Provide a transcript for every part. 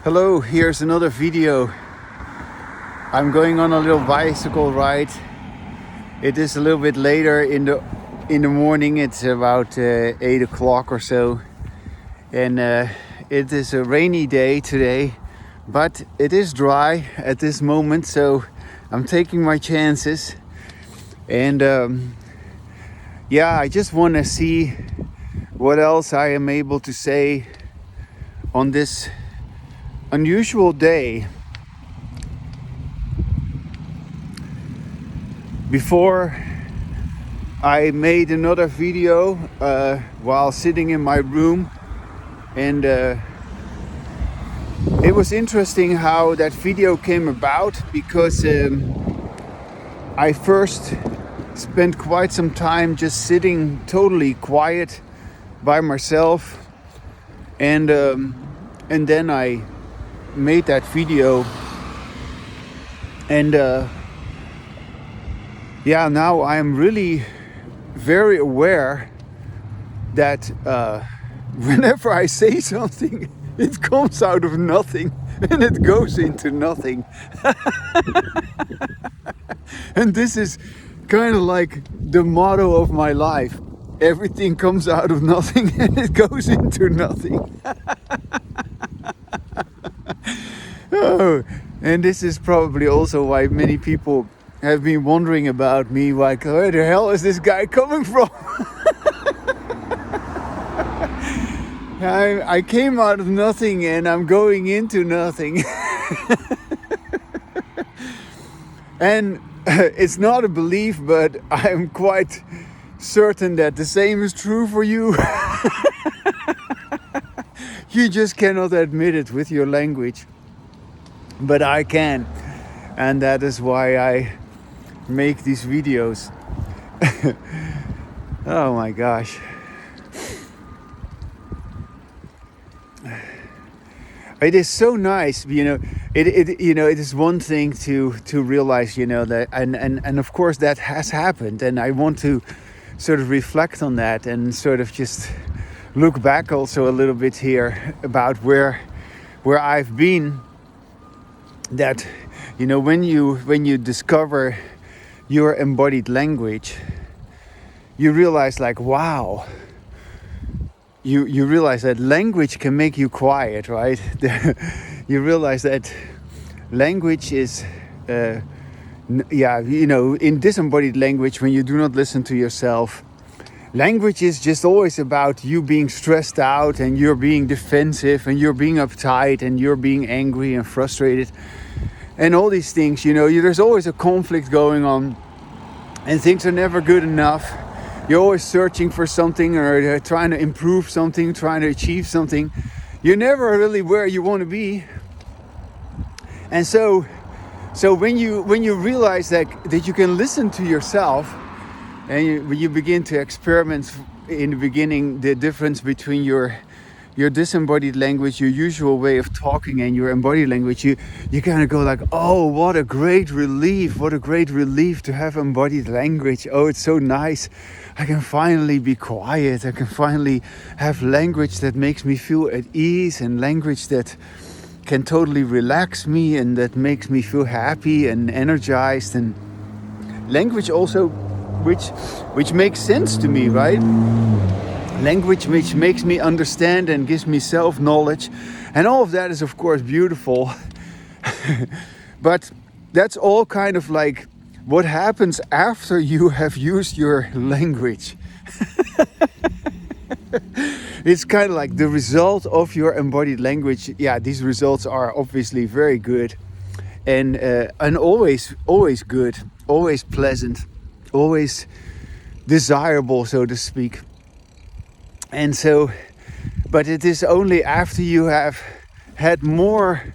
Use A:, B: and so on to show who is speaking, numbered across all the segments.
A: Hello, here's another video. I'm going on a little bicycle ride. It is a little bit later in the morning. It's about 8 o'clock or so, and it is a rainy day today, but it is dry at this moment, so I'm taking my chances. And I just want to see what else I am able to say on this unusual day. Before I made another video while sitting in my room, and it was interesting how that video came about, because I first spent quite some time just sitting totally quiet by myself, and then I made that video, and now I am really very aware that whenever I say something, it comes out of nothing and it goes into nothing. And this is kind of like the motto of my life. Everything comes out of nothing and it goes into nothing. Oh, and this is probably also why many people have been wondering about me, like, where the hell is this guy coming from? I came out of nothing and I'm going into nothing. And it's not a belief, but I'm quite certain that the same is true for you. You just cannot admit it with your language. But I can, and that is why I make these videos. Oh my gosh. It is so nice, it is one thing to realize, that, and of course that has happened, and I want to sort of reflect on that and sort of just look back also a little bit here about where I've been. That, when you discover your embodied language, you realize, like, wow, you realize that language can make you quiet, right? You realize that language is in disembodied language, when you do not listen to yourself, language is just always about you being stressed out, and you're being defensive, and you're being uptight, and you're being angry and frustrated, and all these things. There's always a conflict going on, and things are never good enough. You're always searching for something, or trying to improve something, trying to achieve something. You're never really where you want to be. And so when you realize that you can listen to yourself, and you begin to experiment in the beginning the difference between your disembodied language, your usual way of talking, and your embodied language, you kind of go like, oh, what a great relief to have embodied language. Oh, it's so nice. I can finally be quiet. I can finally have language that makes me feel at ease, and language that can totally relax me, and that makes me feel happy and energized, and language also which makes sense to me, right? Language which makes me understand and gives me self-knowledge, and all of that is of course beautiful. But that's all kind of like what happens after you have used your language. It's kind of like the result of your embodied language. Yeah, these results are obviously very good, and always good, always pleasant, always desirable, so to speak. And so, but it is only after you have had more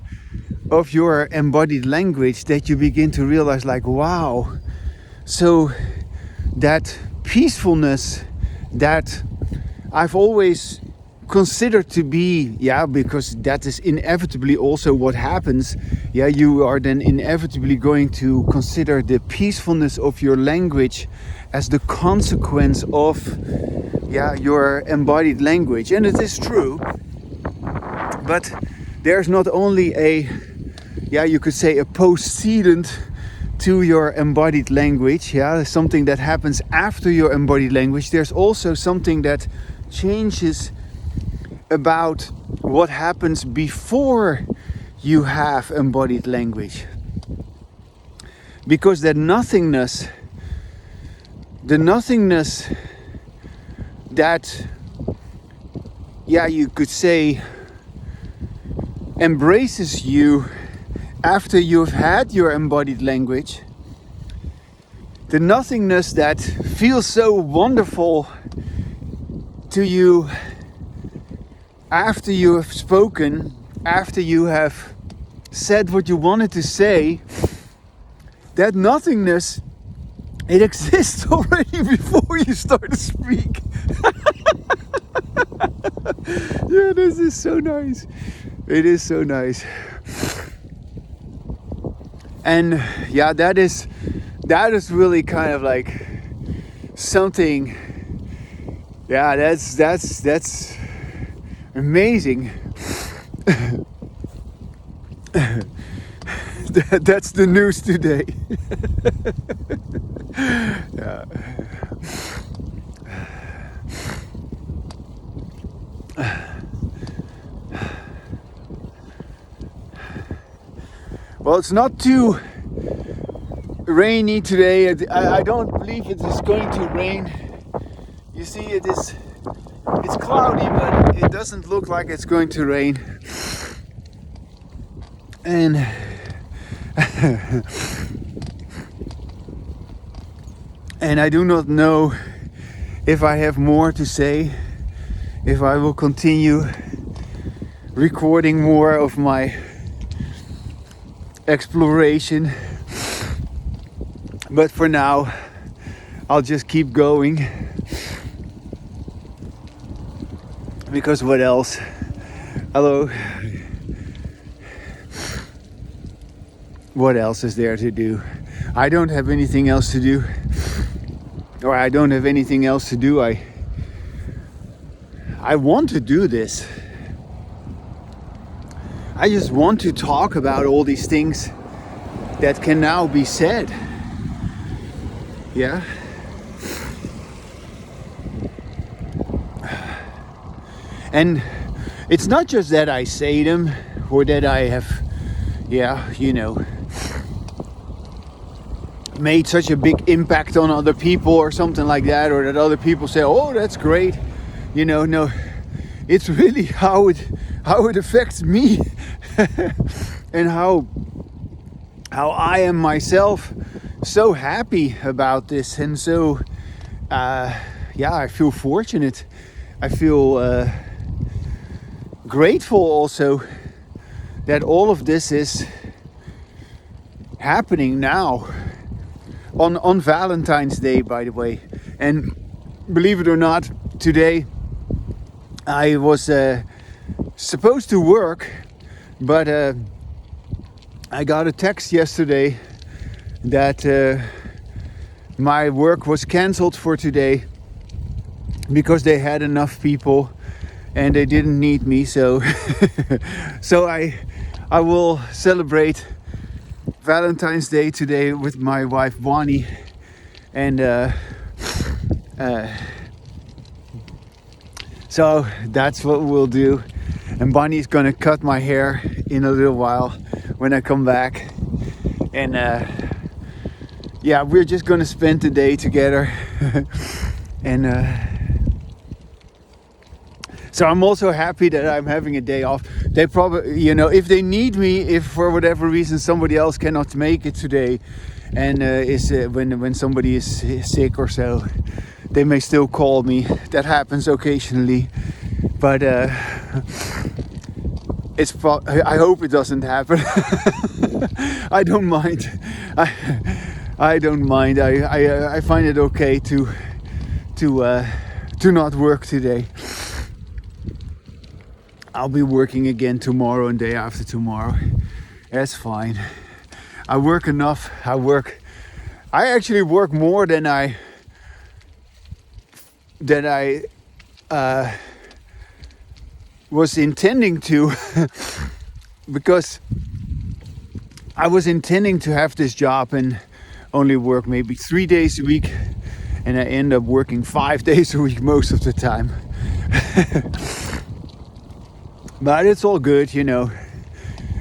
A: of your embodied language that you begin to realize, like, wow, so that peacefulness that I've always considered to be, because that is inevitably also what happens. You are then inevitably going to consider the peacefulness of your language as the consequence of your embodied language. And it is true. But there's not only you could say a postcedent to your embodied language, something that happens after your embodied language. There's also something that changes about what happens before you have embodied language. Because the nothingness that, you could say, embraces you after you've had your embodied language, the nothingness that feels so wonderful to you after you have spoken, after you have said what you wanted to say, that nothingness, it exists already before you start to speak. Yeah, this is so nice. It is so nice. And that is really kind of like something. Yeah, that's amazing. That's the news today. Yeah. Well, it's not too rainy today. I don't believe it is going to rain. You see, it's cloudy, but it doesn't look like it's going to rain. And and I do not know if I have more to say, if I will continue recording more of my exploration. But for now, I'll just keep going. Because what else? Hello. What else is there to do? I don't have anything else to do. Or I don't have anything else to do. I want to do this. I just want to talk about all these things that can now be said. Yeah. And it's not just that I say them or that I have, made such a big impact on other people or something like that, or that other people say, oh, that's great. No, it's really how it affects me and how I am myself so happy about this. And so, I feel fortunate. I feel grateful also that all of this is happening now on Valentine's Day, by the way. And believe it or not, today I was supposed to work, but I got a text yesterday that my work was cancelled for today because they had enough people and they didn't need me. So I will celebrate Valentine's Day today with my wife Bonnie, and so that's what we'll do. And Bonnie's gonna cut my hair in a little while when I come back, and we're just gonna spend the day together. And so I'm also happy that I'm having a day off. They probably, if they need me, if for whatever reason somebody else cannot make it today, and when somebody is sick or so, they may still call me. That happens occasionally, but I hope it doesn't happen. I don't mind. I don't mind. I find it okay to not work today. I'll be working again tomorrow and day after tomorrow. That's fine. I work enough. I actually work more than I was intending to. because I was intending to have this job and only work maybe 3 days a week, and I end up working 5 days a week most of the time. But it's all good, you know.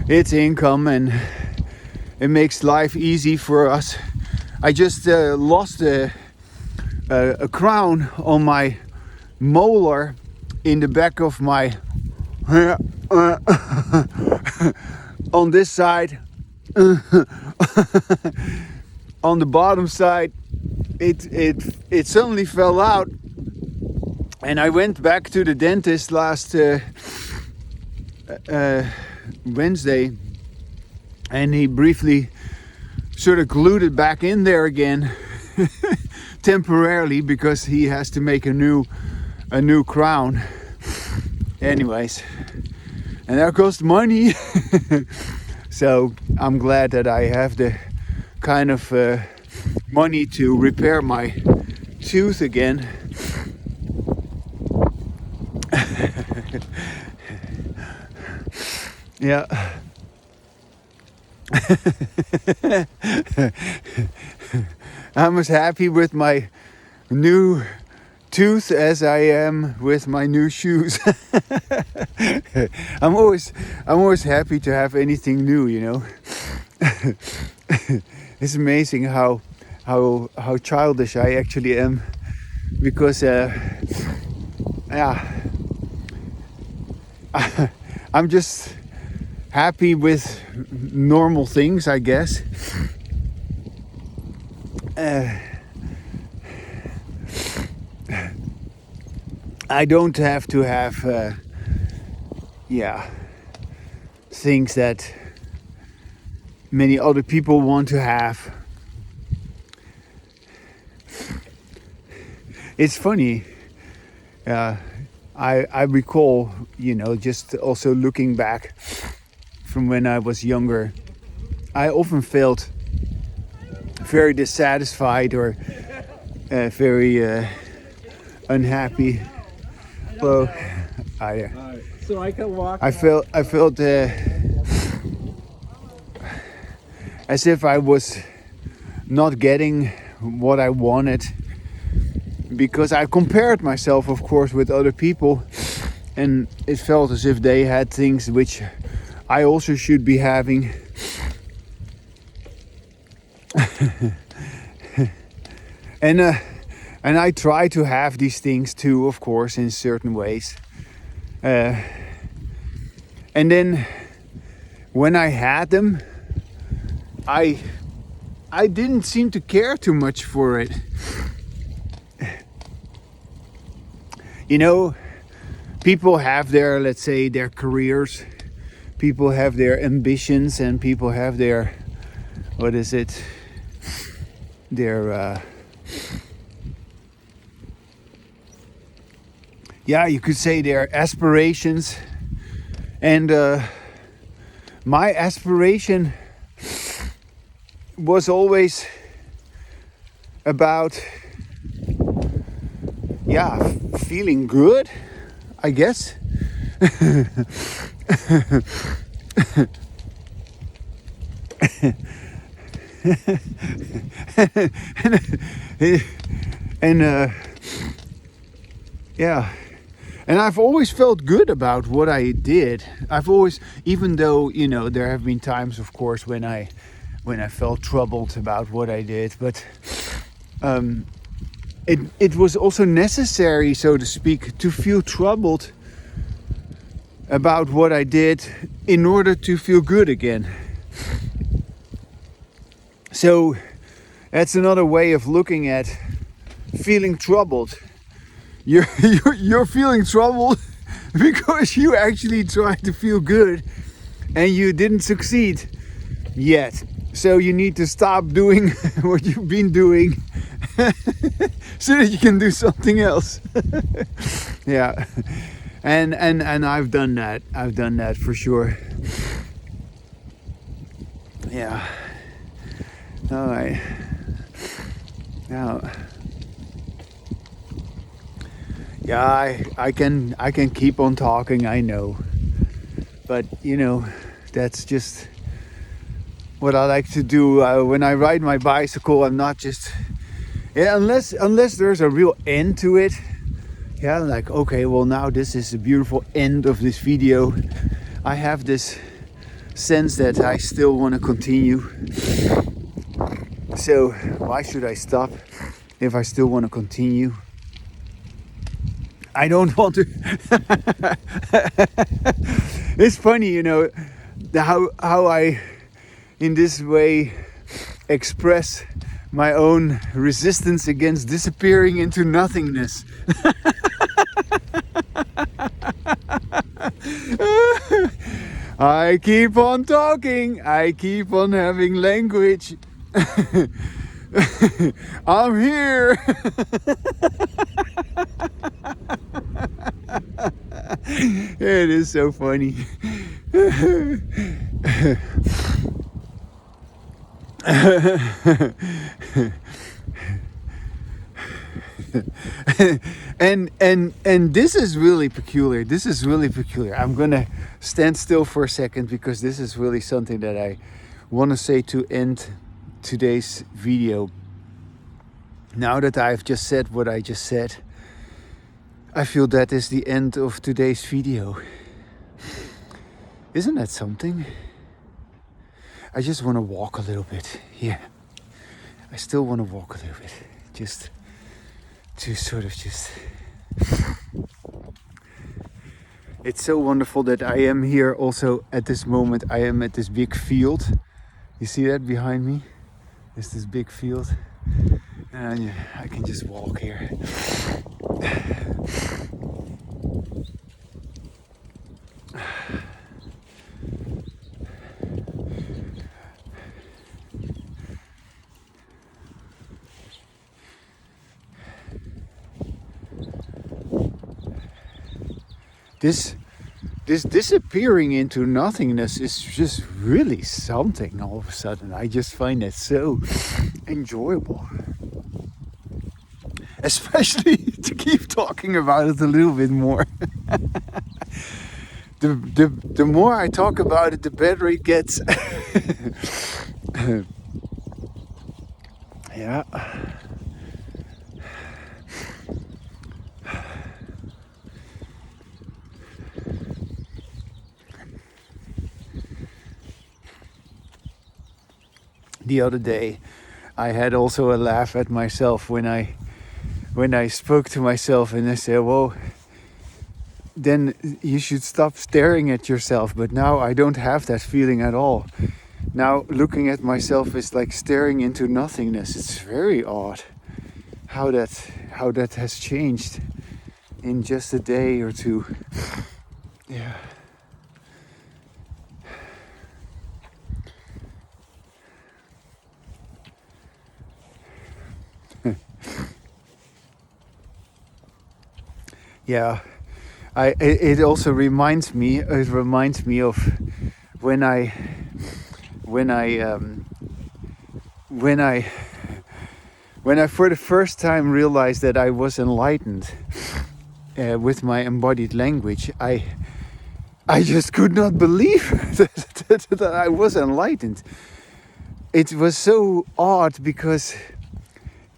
A: It's income and it makes life easy for us. I just lost a crown on my molar in the back of my on this side. On the bottom side, it suddenly fell out, and I went back to the dentist last Wednesday, and he briefly sort of glued it back in there again temporarily, because he has to make a new crown. Anyways, and that costs money. So I'm glad that I have the kind of money to repair my tooth again. Yeah. I'm as happy with my new tooth as I am with my new shoes. I'm always happy to have anything new, you know. It's amazing how childish I actually am, because I'm just happy with normal things, I guess. I don't have to have things that many other people want to have. It's funny. I recall, you know, just also looking back from when I was younger, I often felt very dissatisfied or very unhappy. Hello.
B: So I can walk.
A: I felt as if I was not getting what I wanted, because I compared myself, of course, with other people, and it felt as if they had things which I also should be having. And I try to have these things too, of course, in certain ways. And then when I had them, I didn't seem to care too much for it. You know, people have their, let's say, their careers. People have their ambitions, and people have their, what is it? Their, you could say their aspirations. And my aspiration was always about, feeling good, I guess. And I've always felt good about what I did. I've always, even though, you know, there have been times, of course, when I felt troubled about what I did, but it was also necessary, so to speak, to feel troubled about what I did in order to feel good again. So that's another way of looking at feeling troubled. You're feeling troubled because you actually tried to feel good and you didn't succeed yet. So you need to stop doing what you've been doing so that you can do something else. Yeah. And I've done that. I've done that for sure. Yeah. All right. Now, yeah, I can keep on talking, I know. But, you know, That's just what I like to do when I ride my bicycle. I'm not just, yeah, unless there's a real end to it. Yeah, like, okay, well, now this is a beautiful end of this video. I have this sense that I still want to continue. So why should I stop if I still want to continue? I don't want to. It's funny, you know, how I in this way express my own resistance against disappearing into nothingness. I keep on talking, I keep on having language. I'm here. It is so funny. and this is really peculiar. This is really peculiar. I'm gonna stand still for a second because this is really something that I want to say to end today's video. Now that I've just said what I just said, I feel that is the end of today's video. Isn't that something? I just want to walk a little bit. Yeah, I still want to walk a little bit, just to sort of just. It's so wonderful that I am here also at this moment. I am at this big field. You see that behind me? There's this big field. And I can just walk here. This disappearing into nothingness is just really something all of a sudden. I just find that so enjoyable. Especially to keep talking about it a little bit more. The more I talk about it, the better it gets. Yeah. The other day, I had also a laugh at myself when I spoke to myself and I said, well, then you should stop staring at yourself. But now I don't have that feeling at all. Now looking at myself is like staring into nothingness. It's very odd how that has changed in just a day or two. Yeah. Yeah, it also reminds me. It reminds me of when I for the first time realized that I was enlightened with my embodied language. I just could not believe that I was enlightened. It was so odd because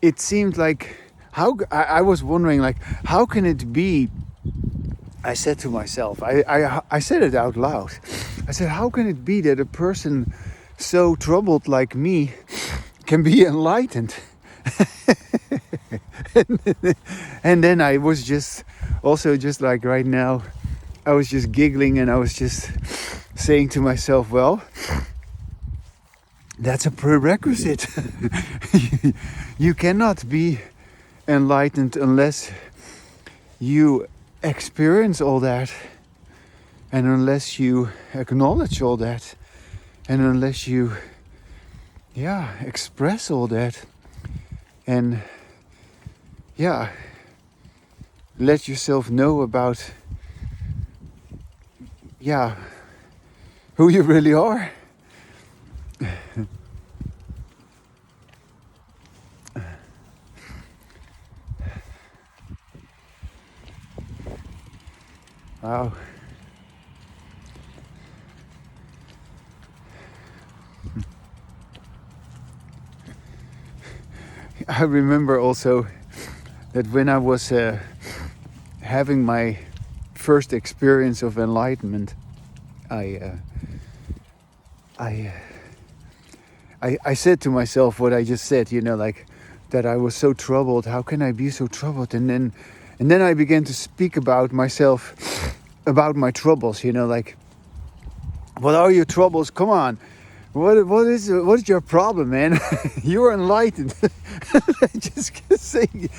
A: it seemed like. I was wondering, like, how can it be? I said to myself, I said it out loud. I said, how can it be that a person so troubled like me can be enlightened? And then I was just like right now, I was just giggling and I was just saying to myself, well, that's a prerequisite. You cannot be enlightened unless you experience all that, and unless you acknowledge all that, and unless you express all that, and let yourself know about who you really are. Wow. I remember also that when I was having my first experience of enlightenment, I said to myself what I just said, you know, like that I was so troubled. How can I be so troubled? And then I began to speak about myself, about my troubles, you know, like, what are your troubles? Come on. What is your problem, man? You're enlightened. I just kept saying,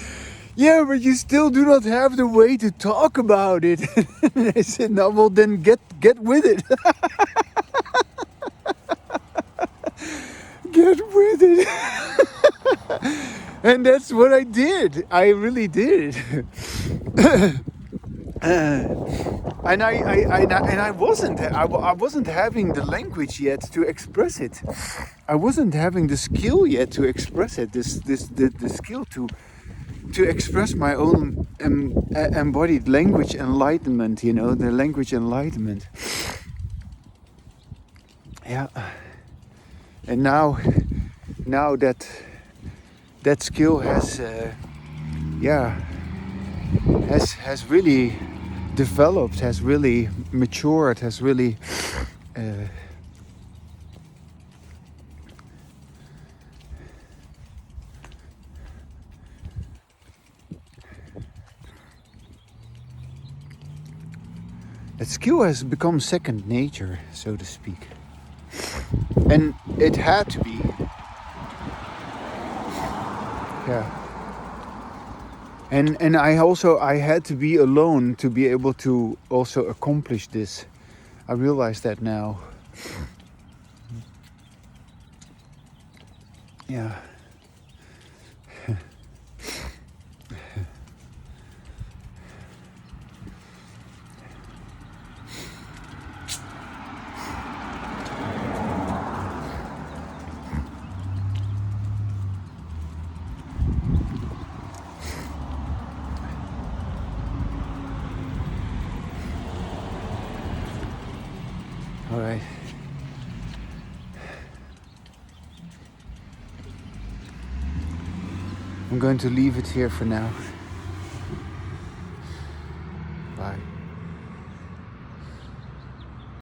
A: yeah, but you still do not have the way to talk about it. And I said, no, well then get with it. Get with it. And that's what I did. I really did. And I wasn't having the language yet to express it. I wasn't having the skill yet to express it. The skill to express my own embodied language enlightenment. You know, the language enlightenment. Yeah. And now that skill has has really developed, has really matured, has really that skill has become second nature, so to speak. And it had to be. Yeah. And I had to be alone to be able to also accomplish this. I realize that now. Yeah. All right. I'm going to leave it here for now.